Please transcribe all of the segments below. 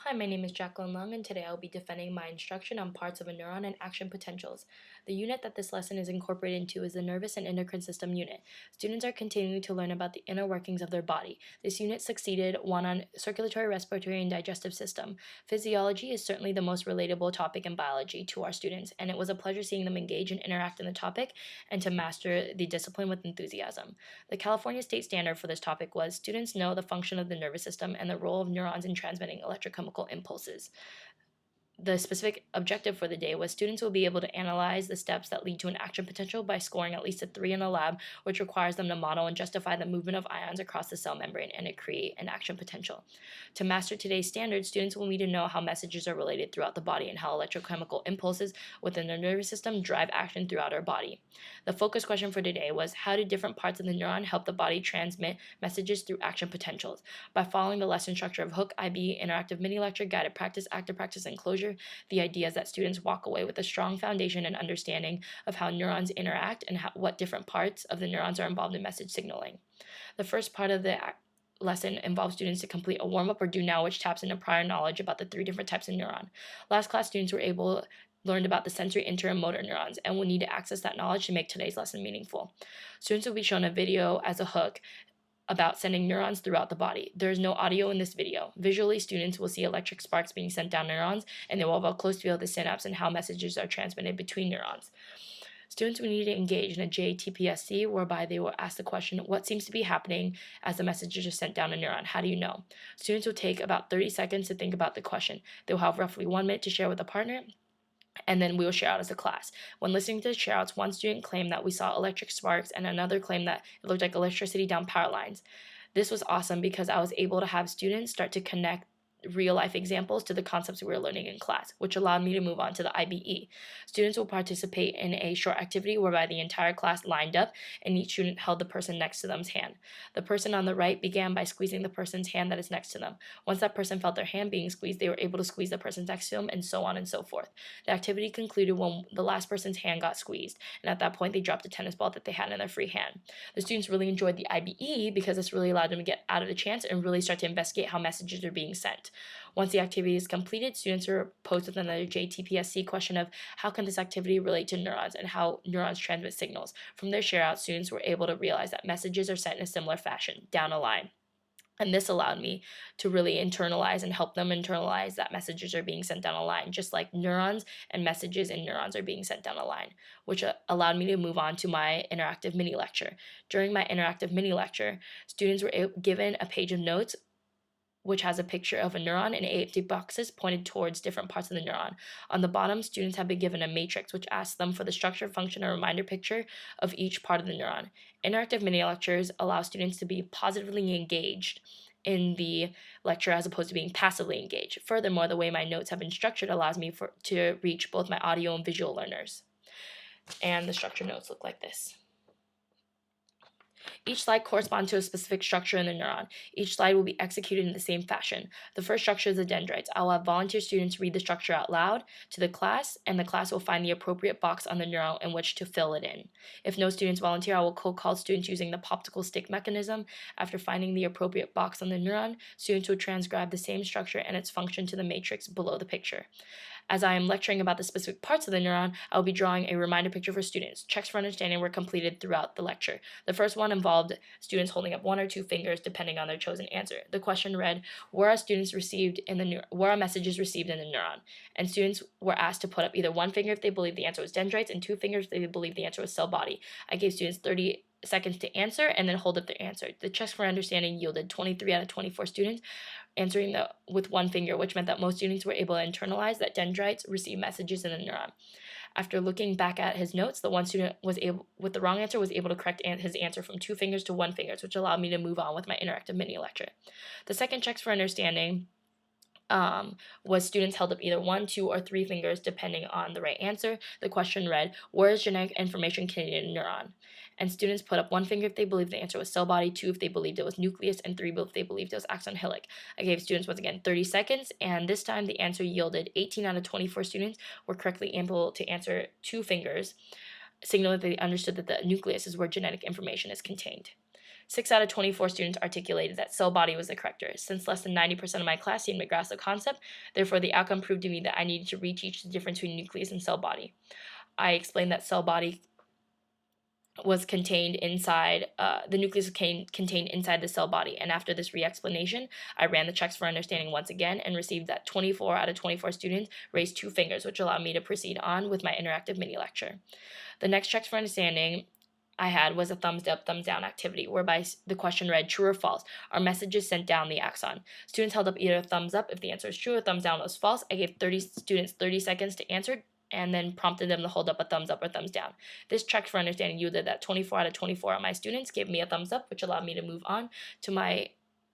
Hi, my name is Jacqueline Leung, and today I will be defending my instruction on parts of a neuron and action potentials. The unit that this lesson is incorporated into is the nervous and endocrine system unit. Students are continuing to learn about the inner workings of their body. This unit succeeded one on circulatory, respiratory, and digestive system. Physiology is certainly the most relatable topic in biology to our students, and it was a pleasure seeing them engage and interact in the topic and to master the discipline with enthusiasm. The California state standard for this topic was students know the function of the nervous system and the role of neurons in transmitting electrochemical impulses. The specific objective for the day was students will be able to analyze the steps that lead to an action potential by scoring at least a 3 in the lab, which requires them to model and justify the movement of ions across the cell membrane and to create an action potential. To master today's standard, students will need to know how messages are related throughout the body and how electrochemical impulses within the nervous system drive action throughout our body. The focus question for today was, how do different parts of the neuron help the body transmit messages through action potentials? By following the lesson structure of Hook, IB, interactive mini lecture, guided practice, active practice, and closure, the idea is that students walk away with a strong foundation and understanding of how neurons interact and what different parts of the neurons are involved in message signaling. The first part of the lesson involves students to complete a warm-up or do now, which taps into prior knowledge about the 3 different types of neuron. Last class, students learned about the sensory, inter, and motor neurons and will need to access that knowledge to make today's lesson meaningful. Students will be shown a video as a hook about sending neurons throughout the body. There is no audio in this video. Visually, students will see electric sparks being sent down neurons, and they will have a close view of the synapse and how messages are transmitted between neurons. Students will need to engage in a JTPSC, whereby they will ask the question, what seems to be happening as the messages are sent down a neuron? How do you know? Students will take about 30 seconds to think about the question. They will have roughly 1 minute to share with a partner, and then we will share out as a class. When listening to the shareouts, one student claimed that we saw electric sparks and another claimed that it looked like electricity down power lines. This was awesome because I was able to have students start to connect real life examples to the concepts we were learning in class, which allowed me to move on to the IBE. Students will participate in a short activity whereby the entire class lined up and each student held the person next to them's hand. The person on the right began by squeezing the person's hand that is next to them. Once that person felt their hand being squeezed, they were able to squeeze the person next to them, and so on and so forth. The activity concluded when the last person's hand got squeezed, and at that point they dropped a tennis ball that they had in their free hand. The students really enjoyed the IBE because this really allowed them to get out of the chance and really start to investigate how messages are being sent. Once the activity is completed, students are posed with another JTPSC question of how can this activity relate to neurons and how neurons transmit signals. From their share out, students were able to realize that messages are sent in a similar fashion, down a line. And this allowed me to really internalize and help them internalize that messages are being sent down a line, just like neurons and messages in neurons are being sent down a line, which allowed me to move on to my interactive mini lecture. During my interactive mini lecture, students were given a page of notes which has a picture of a neuron and 8 empty boxes pointed towards different parts of the neuron. On the bottom, students have been given a matrix which asks them for the structure, function, or reminder picture of each part of the neuron. Interactive mini lectures allow students to be positively engaged in the lecture as opposed to being passively engaged. Furthermore, the way my notes have been structured allows me to reach both my audio and visual learners. And the structured notes look like this. Each slide corresponds to a specific structure in the neuron. Each slide will be executed in the same fashion. The first structure is the dendrites. I will have volunteer students read the structure out loud to the class, and the class will find the appropriate box on the neuron in which to fill it in. If no students volunteer, I will call students using the popsicle stick mechanism. After finding the appropriate box on the neuron, students will transcribe the same structure and its function to the matrix below the picture. As I am lecturing about the specific parts of the neuron, I will be drawing a reminder picture for students. Checks for understanding were completed throughout the lecture. The first one involved students holding up 1 or 2 fingers depending on their chosen answer. The question read, where are messages received in the neuron? And students were asked to put up either 1 finger if they believed the answer was dendrites and 2 fingers if they believed the answer was cell body. I gave students 30 seconds to answer and then hold up their answer. The checks for understanding yielded 23 out of 24 students answering with 1 finger, which meant that most students were able to internalize that dendrites receive messages in the neuron. After looking back at his notes, the one student with the wrong answer was able to correct his answer from 2 fingers to 1 finger, which allowed me to move on with my interactive mini lecture. The second checks for understanding was students held up either 1, 2, or 3 fingers depending on the right answer. The question read, where is genetic information contained in a neuron? And students put up 1 finger if they believed the answer was cell body, 2 if they believed it was nucleus, and 3 if they believed it was axon hillock. I gave students once again 30 seconds, and this time the answer yielded 18 out of 24 students were correctly able to answer 2 fingers, signaling that they understood that the nucleus is where genetic information is contained. 6 out of 24 students articulated that cell body was the corrector. Since less than 90% of my class seemed to grasp the concept, therefore the outcome proved to me that I needed to reteach the difference between nucleus and cell body. I explained that cell body was contained inside, the nucleus was contained inside the cell body. And after this re-explanation, I ran the checks for understanding once again and received that 24 out of 24 students raised 2 fingers, which allowed me to proceed on with my interactive mini lecture. The next checks for understanding I had was a thumbs up, thumbs down activity, whereby the question read true or false. Are messages sent down the axon? Students held up either a thumbs up if the answer is true or thumbs down was false. I gave 30 students 30 seconds to answer and then prompted them to hold up a thumbs up or thumbs down. This check for understanding yielded that 24 out of 24 of my students gave me a thumbs up, which allowed me to move on to my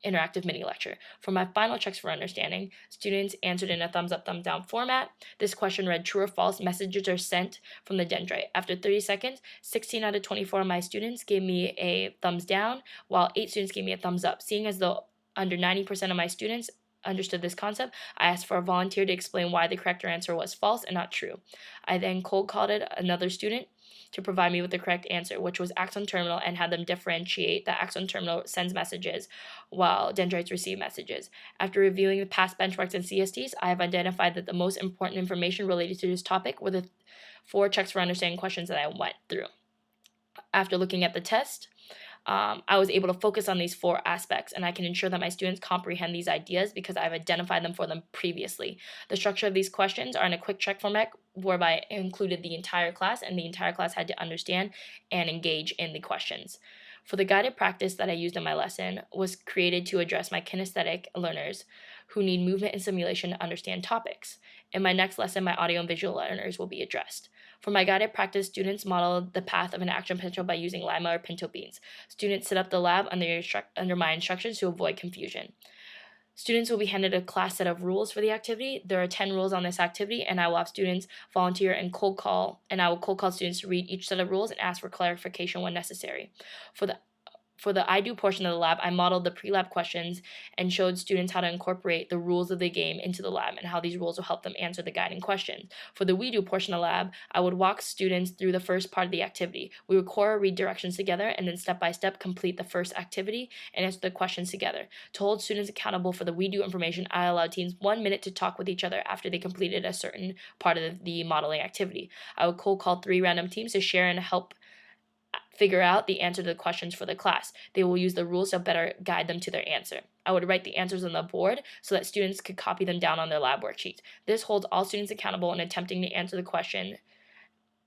interactive mini lecture. For my final checks for understanding, students answered in a thumbs up, thumbs down format. This question read true or false, messages are sent from the dendrite. After 30 seconds, 16 out of 24 of my students gave me a thumbs down, while 8 students gave me a thumbs up. Seeing as though under 90% of my students understood this concept, I asked for a volunteer to explain why the correct answer was false and not true. I then cold called another student to provide me with the correct answer, which was axon terminal, and had them differentiate that axon terminal sends messages while dendrites receive messages. After reviewing the past benchmarks and CSTs, I have identified that the most important information related to this topic were the 4 checks for understanding questions that I went through. After looking at the test, I was able to focus on these 4 aspects, and I can ensure that my students comprehend these ideas because I've identified them for them previously. The structure of these questions are in a quick check format, whereby I included the entire class, and the entire class had to understand and engage in the questions. For the guided practice that I used in my lesson was created to address my kinesthetic learners who need movement and simulation to understand topics. In my next lesson, my audio and visual learners will be addressed. For my guided practice, students modeled the path of an action potential by using lima or pinto beans. Students set up the lab under my instructions to avoid confusion. Students will be handed a class set of rules for the activity. There are 10 rules on this activity, and I will have students volunteer and I will cold call students to read each set of rules and ask for clarification when necessary. For the I do portion of the lab, I modeled the pre-lab questions and showed students how to incorporate the rules of the game into the lab and how these rules will help them answer the guiding questions. For the we do portion of the lab, I would walk students through the first part of the activity. We would core read directions together and then step by step complete the first activity and answer the questions together. To hold students accountable for the we do information, I allowed teams 1 minute to talk with each other after they completed a certain part of the modeling activity. I would cold call 3 random teams to share and help figure out the answer to the questions for the class. They will use the rules to better guide them to their answer. I would write the answers on the board so that students could copy them down on their lab worksheets. This holds all students accountable in attempting to answer the question,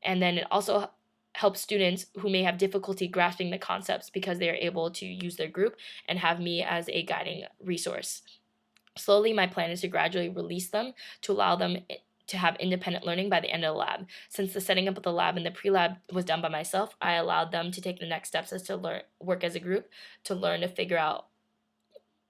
and then it also helps students who may have difficulty grasping the concepts because they are able to use their group and have me as a guiding resource. Slowly, my plan is to gradually release them to allow them to have independent learning by the end of the lab. Since the setting up of the lab and the pre-lab was done by myself, I allowed them to take the next steps as to work as a group to learn to figure out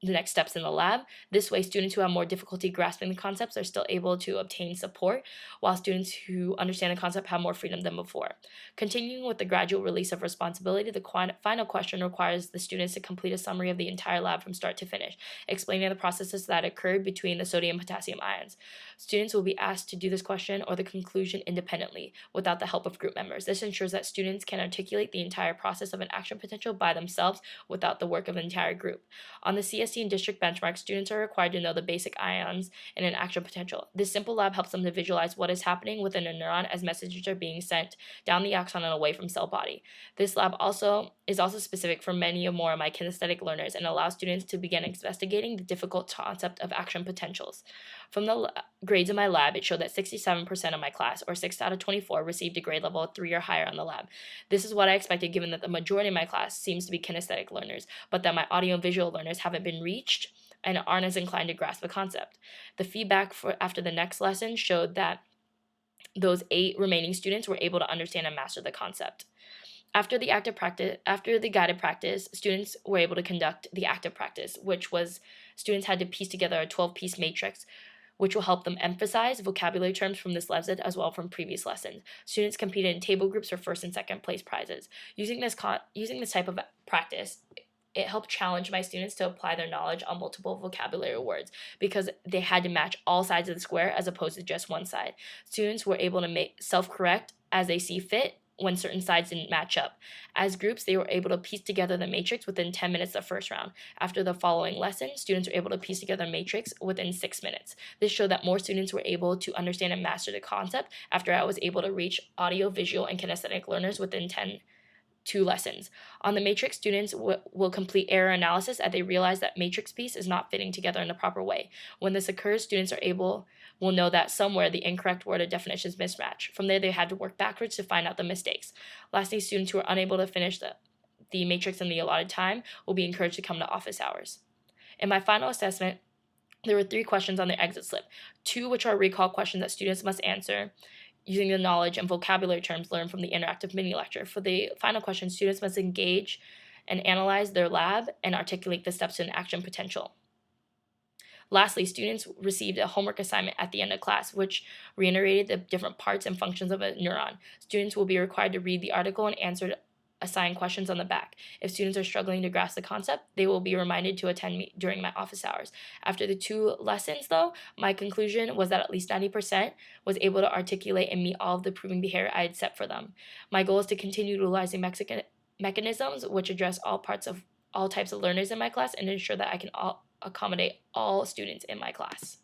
the next steps in the lab. This way, students who have more difficulty grasping the concepts are still able to obtain support, while students who understand the concept have more freedom than before. Continuing with the gradual release of responsibility, the final question requires the students to complete a summary of the entire lab from start to finish, explaining the processes that occurred between the sodium and potassium ions. Students will be asked to do this question or the conclusion independently, without the help of group members. This ensures that students can articulate the entire process of an action potential by themselves without the work of an entire group. On the CST and district benchmarks, students are required to know the basic ions in an action potential. This simple lab helps them to visualize what is happening within a neuron as messages are being sent down the axon and away from cell body. This lab is also specific for many or more of my kinesthetic learners and allows students to begin investigating the difficult concept of action potentials. From the grades in my lab, it showed that 67% of my class, or 6 out of 24, received a grade level of 3 or higher on the lab. This is what I expected given that the majority of my class seems to be kinesthetic learners, but that my audio and visual learners haven't been reached and aren't as inclined to grasp the concept. The feedback after the next lesson showed that those 8 remaining students were able to understand and master the concept. After the guided practice, students were able to conduct the active practice, which was students had to piece together a 12-piece matrix, which will help them emphasize vocabulary terms from this lesson as well from previous lessons. Students competed in table groups for first and second place prizes. Using this type of practice, it helped challenge my students to apply their knowledge on multiple vocabulary words because they had to match all sides of the square as opposed to just one side. Students were able to self-correct as they see fit when certain sides didn't match up. As groups, they were able to piece together the matrix within 10 minutes of the first round. After the following lesson, students were able to piece together a matrix within 6 minutes. This showed that more students were able to understand and master the concept after I was able to reach audio, visual, and kinesthetic learners within 2 lessons. On the matrix, students will complete error analysis as they realize that matrix piece is not fitting together in the proper way. When this occurs, students will know that somewhere the incorrect word or definition is mismatched. From there, they had to work backwards to find out the mistakes. Lastly, students who are unable to finish the matrix in the allotted time will be encouraged to come to office hours. In my final assessment, there were 3 questions on the exit slip, 2 which are recall questions that students must answer using the knowledge and vocabulary terms learned from the interactive mini lecture. For the final question, students must engage and analyze their lab and articulate the steps to an action potential. Lastly, students received a homework assignment at the end of class, which reiterated the different parts and functions of a neuron. Students will be required to read the article and answer assigned questions on the back. If students are struggling to grasp the concept, they will be reminded to attend me during my office hours. After the 2 lessons, though, my conclusion was that at least 90% was able to articulate and meet all of the proving behavior I had set for them. My goal is to continue utilizing mechanisms which address all types of learners in my class and ensure that I can accommodate all students in my class.